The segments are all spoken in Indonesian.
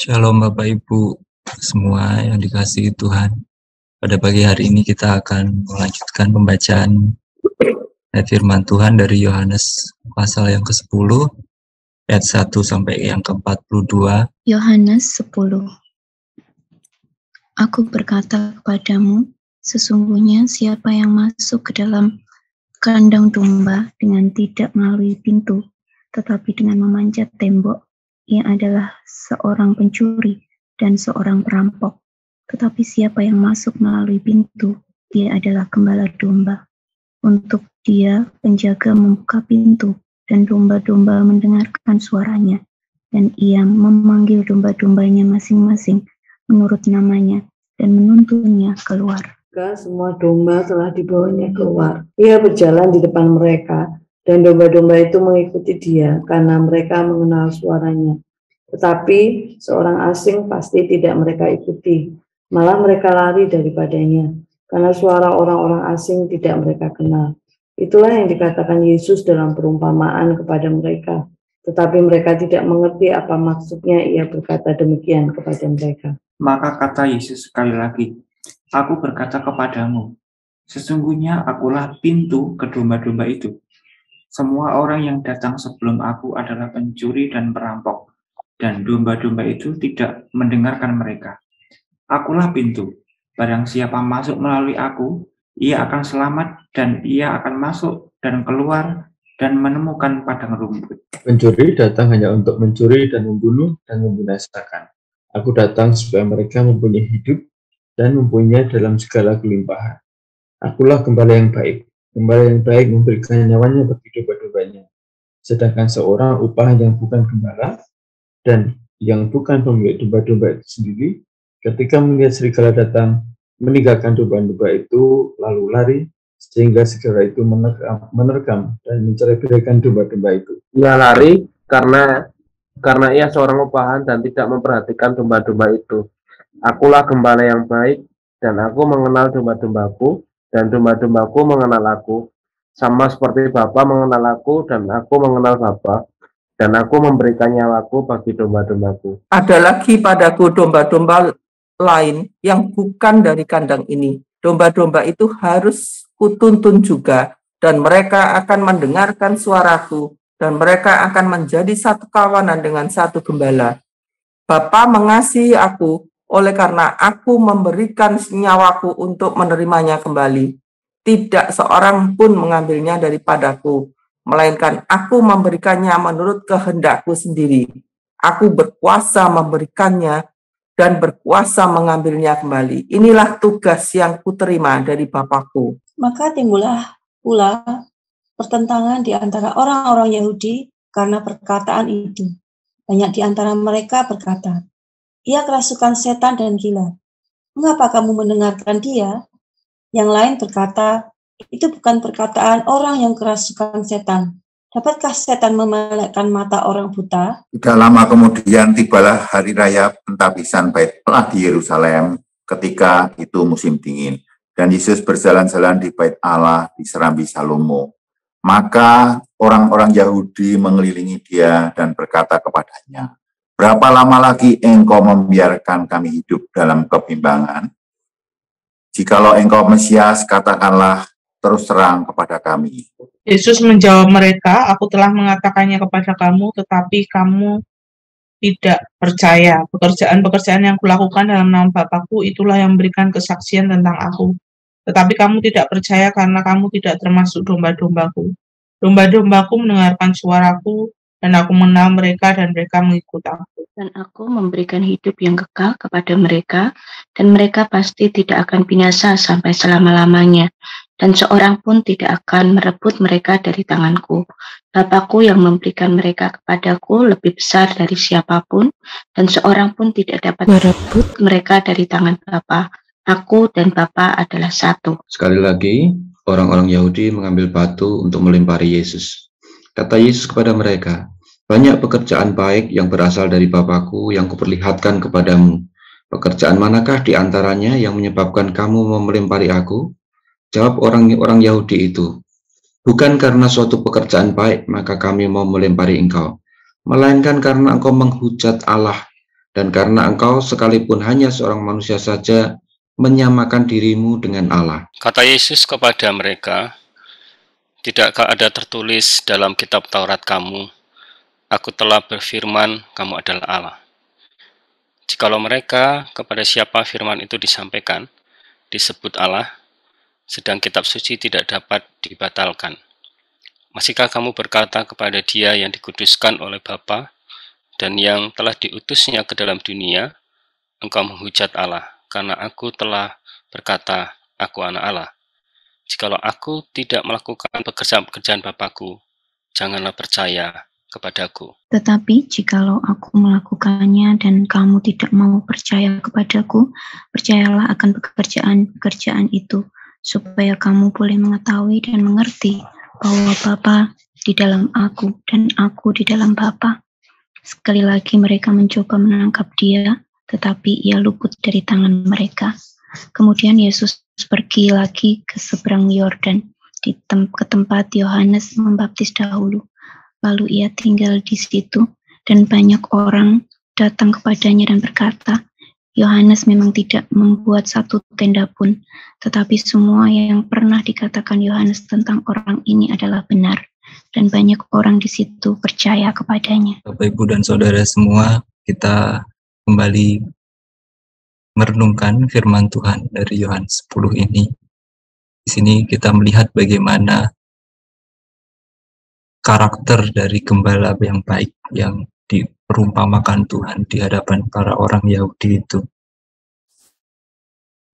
Shalom Bapak Ibu semua yang dikasihi Tuhan. Pada pagi hari ini kita akan melanjutkan pembacaan firman Tuhan dari Yohanes pasal yang ke-10 ayat 1 sampai yang ke-42. Yohanes 10. Aku berkata kepadamu, sesungguhnya siapa yang masuk ke dalam kandang domba dengan tidak melalui pintu, tetapi dengan memanjat tembok, ia adalah seorang pencuri dan seorang perampok. Tetapi siapa yang masuk melalui pintu, ia adalah gembala domba. Untuk dia, penjaga membuka pintu, dan domba-domba mendengarkan suaranya, dan ia memanggil domba-dombanya masing-masing menurut namanya, dan menuntunnya keluar. Semua domba telah dibawanya keluar. Ia berjalan di depan mereka, dan domba-domba itu mengikuti dia, karena mereka mengenal suaranya. Tetapi seorang asing pasti tidak mereka ikuti, malah mereka lari daripadanya, karena suara orang-orang asing tidak mereka kenal. Itulah yang dikatakan Yesus dalam perumpamaan kepada mereka. Tetapi mereka tidak mengerti apa maksudnya ia berkata demikian kepada mereka. Maka kata Yesus sekali lagi, Aku berkata kepadamu, sesungguhnya akulah pintu ke domba-domba itu. Semua orang yang datang sebelum aku adalah pencuri dan perampok, dan domba-domba itu tidak mendengarkan mereka. Akulah pintu, barang siapa masuk melalui aku, ia akan selamat dan ia akan masuk dan keluar dan menemukan padang rumput. Pencuri datang hanya untuk mencuri dan membunuh dan membinasakan. Aku datang supaya mereka mempunyai hidup dan mempunyai dalam segala kelimpahan. Akulah gembala yang baik. Gembala yang baik memberikan nyawanya bagi domba-dombanya. Sedangkan seorang upah yang bukan gembala dan yang bukan pemilik domba-domba itu sendiri, ketika melihat serigala datang, meninggalkan domba-domba itu lalu lari, sehingga serigala itu menerkam dan mencerai-beraikan domba-domba itu. Ia lari karena ia seorang upahan dan tidak memperhatikan domba-domba itu. Akulah gembala yang baik, dan aku mengenal domba-dombaku, dan domba-dombaku mengenal aku, sama seperti Bapa mengenal aku, dan aku mengenal Bapa, dan aku memberikan nyawaku bagi domba-dombaku. Ada lagi padaku domba-domba lain yang bukan dari kandang ini. Domba-domba itu harus kutuntun juga, dan mereka akan mendengarkan suaraku, dan mereka akan menjadi satu kawanan dengan satu gembala. Bapa mengasihi aku, oleh karena aku memberikan nyawaku untuk menerimanya kembali. Tidak seorang pun mengambilnya daripadaku, melainkan aku memberikannya menurut kehendakku sendiri. Aku berkuasa memberikannya dan berkuasa mengambilnya kembali. Inilah tugas yang kuterima dari Bapakku. Maka timbullah pula pertentangan di antara orang-orang Yahudi karena perkataan itu. Banyak di antara mereka berkata, ia kerasukan setan dan gila. Mengapa kamu mendengarkan dia? Yang lain berkata, itu bukan perkataan orang yang kerasukan setan. Dapatkah setan memelekkan mata orang buta? Tidak lama kemudian tibalah hari raya pentabisan Bait Allah di Yerusalem, ketika itu musim dingin. Dan Yesus berjalan-jalan di Bait Allah di Serambi Salomo. Maka orang-orang Yahudi mengelilingi dia dan berkata kepadanya, berapa lama lagi engkau membiarkan kami hidup dalam kebimbangan? Jikalau engkau Mesias, katakanlah terus terang kepada kami. Yesus menjawab mereka, aku telah mengatakannya kepada kamu, tetapi kamu tidak percaya. Pekerjaan-pekerjaan yang kulakukan dalam nama Bapakku, itulah yang memberikan kesaksian tentang aku. Tetapi kamu tidak percaya karena kamu tidak termasuk domba-dombaku. Domba-dombaku mendengarkan suaraku, dan aku mengenal mereka dan mereka mengikut aku. Dan aku memberikan hidup yang kekal kepada mereka, dan mereka pasti tidak akan binasa sampai selama-lamanya. Dan seorang pun tidak akan merebut mereka dari tanganku. Bapakku yang memberikan mereka kepadaku lebih besar dari siapapun, dan seorang pun tidak dapat merebut mereka dari tangan Bapa. Aku dan Bapa adalah satu. Sekali lagi, orang-orang Yahudi mengambil batu untuk melempari Yesus. Kata Yesus kepada mereka, banyak pekerjaan baik yang berasal dari Bapakku yang kuperlihatkan kepadamu. Pekerjaan manakah di antaranya yang menyebabkan kamu mau melempari aku? Jawab orang-orang Yahudi itu, bukan karena suatu pekerjaan baik maka kami mau melempari engkau, melainkan karena engkau menghujat Allah. Dan karena engkau sekalipun hanya seorang manusia saja, menyamakan dirimu dengan Allah. Kata Yesus kepada mereka, "Tidakkah ada tertulis dalam kitab Taurat kamu, Aku telah berfirman, kamu adalah Allah." Jikalau mereka kepada siapa firman itu disampaikan, disebut Allah, sedang kitab suci tidak dapat dibatalkan. Masihkah kamu berkata kepada Dia yang dikuduskan oleh Bapa dan yang telah diutusnya ke dalam dunia, engkau menghujat Allah, karena aku telah berkata, aku anak Allah. Jikalau aku tidak melakukan pekerjaan-pekerjaan Bapakku, janganlah percaya kepadaku. Tetapi jikalau aku melakukannya dan kamu tidak mau percaya kepadaku, percayalah akan pekerjaan-pekerjaan itu, supaya kamu boleh mengetahui dan mengerti bahwa Bapa di dalam aku dan aku di dalam Bapa. Sekali lagi mereka mencoba menangkap Dia, tetapi Ia luput dari tangan mereka. Kemudian Yesus pergi lagi ke seberang Yordan, ke tempat Yohanes membaptis dahulu. Lalu Ia tinggal di situ, dan banyak orang datang kepadanya dan berkata, Yohanes memang tidak membuat satu tenda pun, tetapi semua yang pernah dikatakan Yohanes tentang orang ini adalah benar, dan banyak orang di situ percaya kepadanya. Bapak, Ibu, dan Saudara semua, kita kembali merenungkan firman Tuhan dari Yohanes 10 ini. Di sini kita melihat bagaimana karakter dari gembala yang baik yang diperumpamakan Tuhan di hadapan para orang Yahudi itu,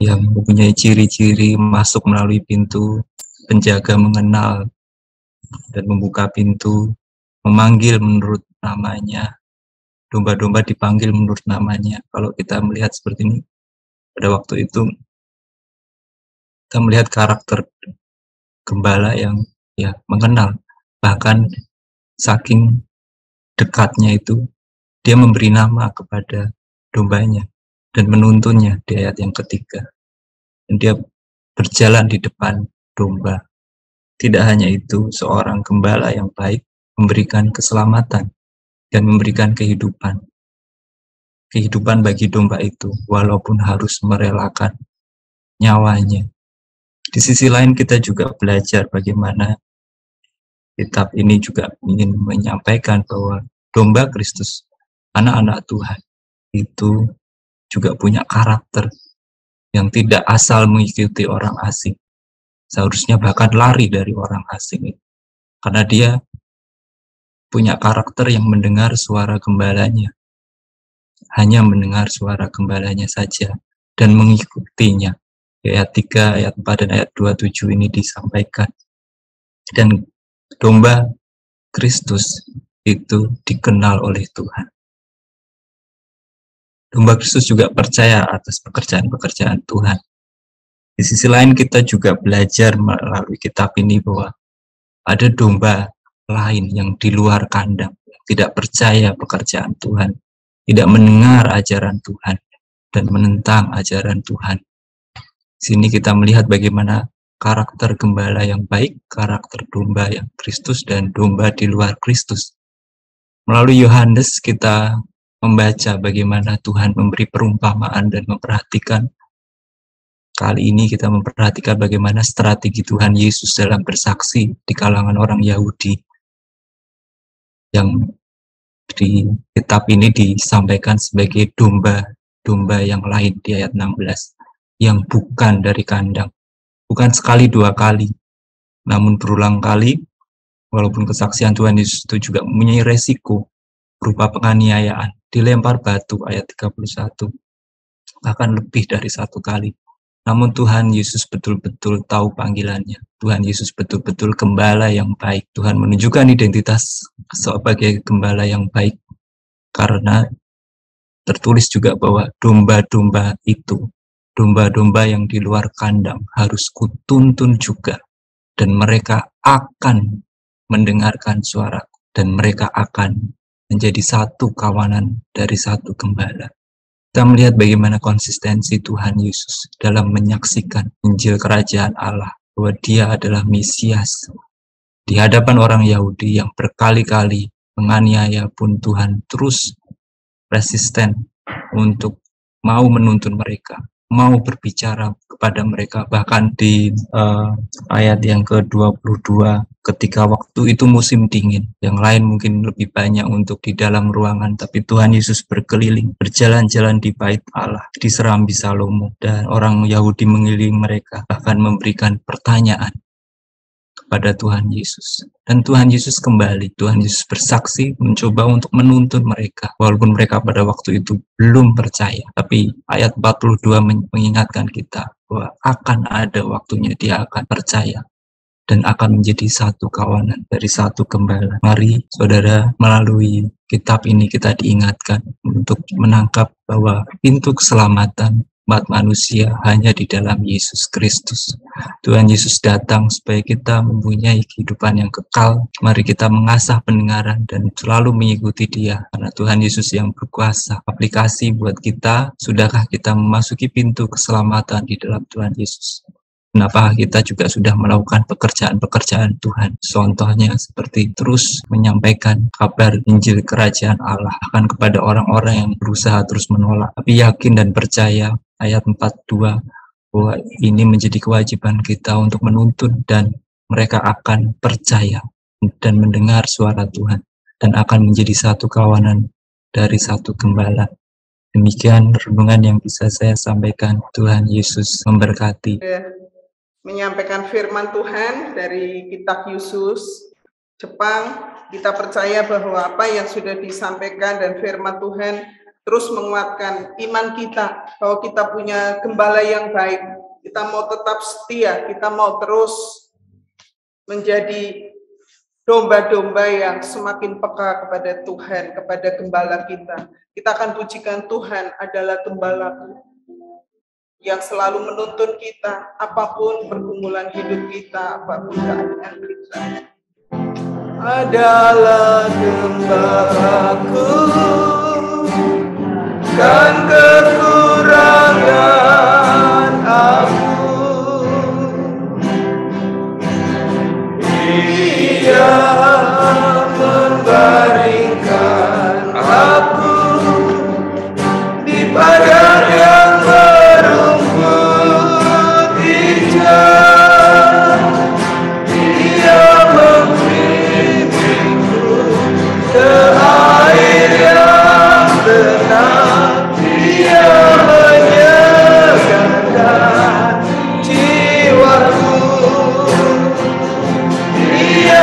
yang mempunyai ciri-ciri masuk melalui pintu, penjaga mengenal dan membuka pintu, memanggil menurut namanya, domba-domba dipanggil menurut namanya. Kalau kita melihat seperti ini, pada waktu itu kita melihat karakter gembala yang mengenal, bahkan saking dekatnya itu dia memberi nama kepada dombanya dan menuntunnya di ayat yang ketiga, dan dia berjalan di depan domba. Tidak hanya itu, seorang gembala yang baik memberikan keselamatan dan memberikan kehidupan bagi domba itu, walaupun harus merelakan nyawanya. Di sisi lain kita juga belajar bagaimana kitab ini juga ingin menyampaikan bahwa domba Kristus, anak-anak Tuhan, itu juga punya karakter yang tidak asal mengikuti orang asing. Seharusnya bahkan lari dari orang asing itu, karena dia punya karakter yang mendengar suara gembalanya, hanya mendengar suara gembalanya saja dan mengikutinya. Ayat 3, ayat 4, dan ayat 27 ini disampaikan. Dan domba Kristus itu dikenal oleh Tuhan. Domba Kristus juga percaya atas pekerjaan-pekerjaan Tuhan. Di sisi lain kita juga belajar melalui kitab ini bahwa ada domba lain yang di luar kandang, tidak percaya pekerjaan Tuhan, tidak mendengar ajaran Tuhan, dan menentang ajaran Tuhan. Di sini kita melihat bagaimana karakter gembala yang baik, karakter domba yang Kristus, dan domba di luar Kristus. Melalui Yohanes kita membaca bagaimana Tuhan memberi perumpamaan dan memperhatikan. Kali ini kita memperhatikan bagaimana strategi Tuhan Yesus dalam bersaksi di kalangan orang Yahudi, yang di kitab ini disampaikan sebagai domba yang lain di ayat 16, yang bukan dari kandang. Bukan sekali dua kali, namun berulang kali, walaupun kesaksian Tuhan Yesus itu juga mempunyai resiko berupa penganiayaan, dilempar batu ayat 31, bahkan lebih dari satu kali. Namun Tuhan Yesus betul-betul tahu panggilannya. Tuhan Yesus betul-betul gembala yang baik. Tuhan menunjukkan identitas sebagai gembala yang baik, karena tertulis juga bahwa domba-domba itu, domba-domba yang di luar kandang, harus kutuntun juga, dan mereka akan mendengarkan suaraku, dan mereka akan menjadi satu kawanan dari satu gembala. Kita melihat bagaimana konsistensi Tuhan Yesus dalam menyaksikan Injil Kerajaan Allah, bahwa Dia adalah Mesias. Di hadapan orang Yahudi yang berkali-kali menganiaya pun Tuhan terus resisten untuk mau menuntun mereka, mau berbicara kepada mereka. Bahkan di ayat yang ke-22, ketika waktu itu musim dingin, yang lain mungkin lebih banyak untuk di dalam ruangan, tapi Tuhan Yesus berkeliling, berjalan-jalan di bait Allah, di Serambi Salomo, dan orang Yahudi mengelilingi mereka, bahkan memberikan pertanyaan kepada Tuhan Yesus. Dan Tuhan Yesus kembali, Tuhan Yesus bersaksi, mencoba untuk menuntun mereka, walaupun mereka pada waktu itu belum percaya. Tapi ayat 42 mengingatkan kita bahwa akan ada waktunya dia akan percaya dan akan menjadi satu kawanan dari satu gembala. Mari saudara, melalui kitab ini kita diingatkan untuk menangkap bahwa pintu keselamatan umat manusia hanya di dalam Yesus Kristus. Tuhan Yesus datang supaya kita mempunyai kehidupan yang kekal. Mari kita mengasah pendengaran dan selalu mengikuti Dia, karena Tuhan Yesus yang berkuasa. Aplikasi buat kita, sudahkah kita memasuki pintu keselamatan di dalam Tuhan Yesus? Kenapa kita juga sudah melakukan pekerjaan-pekerjaan Tuhan? Contohnya seperti terus menyampaikan kabar Injil Kerajaan Allah akan kepada orang-orang yang berusaha terus menolak, tapi yakin dan percaya. Ayat 42 bahwa ini menjadi kewajiban kita untuk menuntun, dan mereka akan percaya dan mendengar suara Tuhan dan akan menjadi satu kawanan dari satu gembala. Demikian renungan yang bisa saya sampaikan. Tuhan Yesus memberkati. Menyampaikan firman Tuhan dari kitab Yesus Jepang, kita percaya bahwa apa yang sudah disampaikan dan firman Tuhan terus menguatkan iman kita, bahwa kita punya gembala yang baik, kita mau tetap setia, kita mau terus menjadi domba-domba yang semakin peka kepada Tuhan, kepada gembala kita. Kita akan pujikan Tuhan adalah gembalaku, yang selalu menuntun kita, apapun pergumulan hidup kita, apapun keadaan kita. Adalah gembalaku, kan kekurangan aku. Dia membaringkan aku di padang yang berumput hijau. Dia membimbingku ke air yang tenang. Dia menyegarkan jiwaku. Dia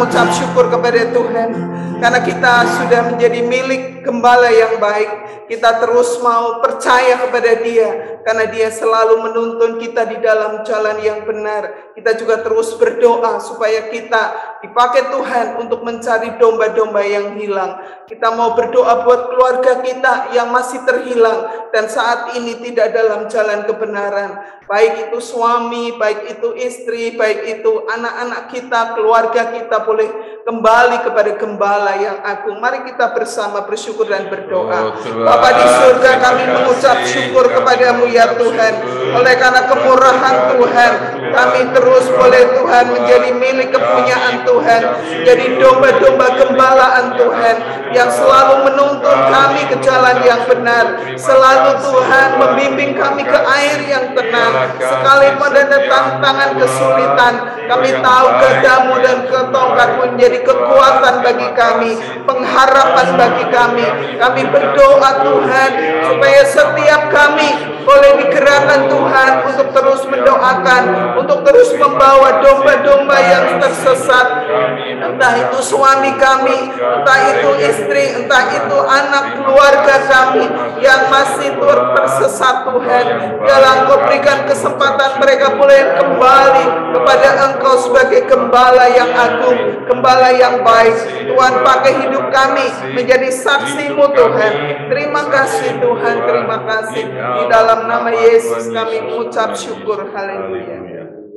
mengucap syukur kepada Tuhan, karena kita sudah menjadi milik gembala yang baik. Kita terus mau percaya kepada Dia, karena Dia selalu menuntun kita di dalam jalan yang benar. Kita juga terus berdoa supaya kita dipakai Tuhan untuk mencari domba-domba yang hilang. Kita mau berdoa buat keluarga kita yang masih terhilang dan saat ini tidak dalam jalan kebenaran. Baik itu suami, baik itu istri, baik itu anak-anak kita, keluarga kita boleh kembali kepada gembala yang agung. Mari kita bersama bersyukur dan berdoa. Bapa di surga, kami mengucap syukur kepadamu ya Tuhan. Oleh karena kemurahan Tuhan, kami terus boleh Tuhan menjadi milik kepunyaan Tuhan, jadi domba-domba gembalaan Tuhan yang selalu menuntun kami ke jalan yang benar, selalu Tuhan membimbing kami ke air yang tenang. Sekalipun ada tantangan kesulitan, kami tahu gadamu dan ketongkatmu menjadi kekuatan bagi kami, pengharapan bagi kami. Kami berdoa Tuhan supaya setiap kami boleh digerakkan Tuhan untuk terus mendoakan, untuk terus membawa domba-domba yang tersesat, entah itu suami kami, entah itu istri, entah itu anak keluarga kami yang masih tersesat Tuhan. Biarlah Engkau berikan kesempatan mereka boleh kembali kepada Engkau sebagai gembala yang agung, gembala yang baik. Tuhan, pakai hidup kami menjadi saksi-Mu Tuhan. Terima kasih Tuhan, terima kasih. Di dalam nama Yesus kami mengucap syukur. Haleluya.